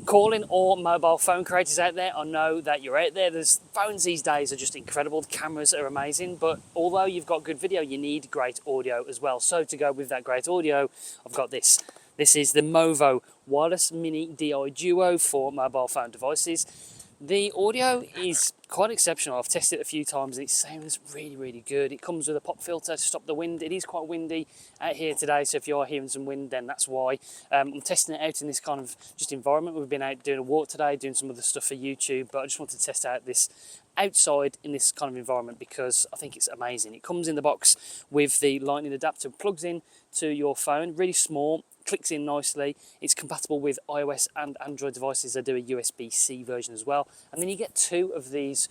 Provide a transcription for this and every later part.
calling all mobile phone creators out there. I know that you're out there. There's phones these days are just incredible. The cameras are amazing, but although you've got good video, you need great audio as well. So to go with that great audio, I've got this. This is the Movo Wireless Mini DI Duo for mobile phone devices. The audio is quite exceptional. I've tested it a few times and it sounds really good. It comes with a pop filter to stop the wind. It is quite windy out here today, so if you are hearing some wind, then that's why. I'm testing it out in this kind of just environment. We've been out doing a walk today, doing some other stuff for YouTube, but I just wanted to test out this outside in this kind of environment because I think it's amazing. It comes in the box with the lightning adapter, plugs in to your phone, really small, clicks in nicely. It's compatible with iOS and Android devices. They do a USB-C version as well. And then you get two of these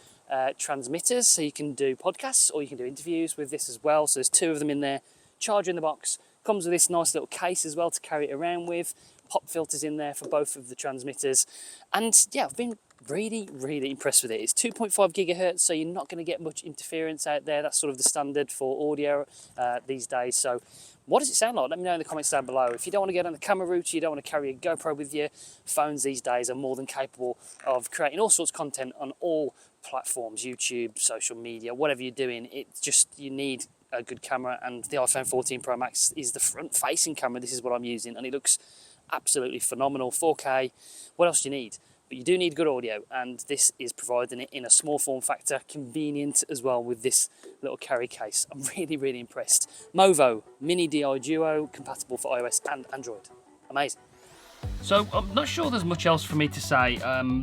transmitters, so you can do podcasts or you can do interviews with this as well. So there's two of them in there. Charger in the box. Comes with this nice little case as well to carry it around with. Pop filters in there for both of the transmitters. And yeah, I've been really impressed with it. It's 2.5 gigahertz, so you're not going to get much interference out there. That's sort of the standard for audio these days. So what does it sound like? Let me know in the comments down below. If you don't want to get on the camera route, you don't want to carry a GoPro with you, phones these days are more than capable of creating all sorts of content on all platforms, YouTube, social media, whatever you're doing. It's just, you need a good camera, and the iPhone 14 Pro Max is the front-facing camera. This is what I'm using, and it looks absolutely phenomenal. 4K. What else do you need? But you do need good audio, and this is providing it in a small form factor, convenient as well with this little carry case. I'm really impressed. Movo Mini DI Duo, compatible for iOS and Android. Amazing. So I'm not sure there's much else for me to say.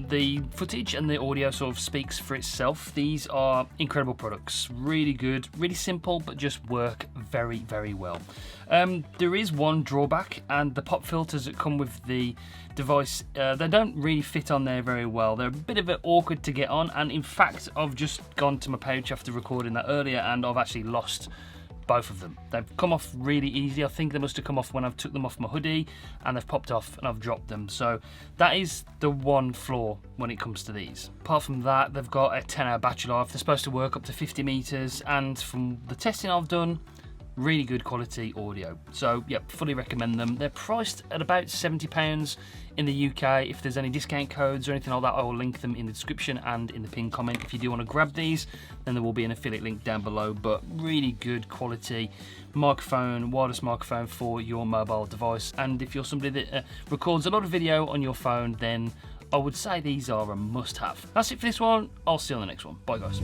The footage and the audio sort of speaks for itself. These are incredible products, really good, really simple, but just work very well. There is one drawback, and the pop filters that come with the device, they don't really fit on there very well. They're a bit of awkward to get on, and in fact I've just gone to my pouch after recording that earlier and I've actually lost both of them. They've come off really easy. I think they must have come off when I've took them off my hoodie, and they've popped off and I've dropped them. So that is the one flaw when it comes to these. Apart from that, they've got a 10-hour battery life. They're supposed to work up to 50 meters, and from the testing I've done, really good quality audio. So yeah, fully recommend them. They're priced at about £70 in the UK. If there's any discount codes or anything like that, I will link them in the description and in the pinned comment. If you do want to grab these, then there will be an affiliate link down below. But really good quality microphone, wireless microphone for your mobile device. And if you're somebody that records a lot of video on your phone, then I would say these are a must-have. That's it for this one. I'll see you on the next one. Bye guys.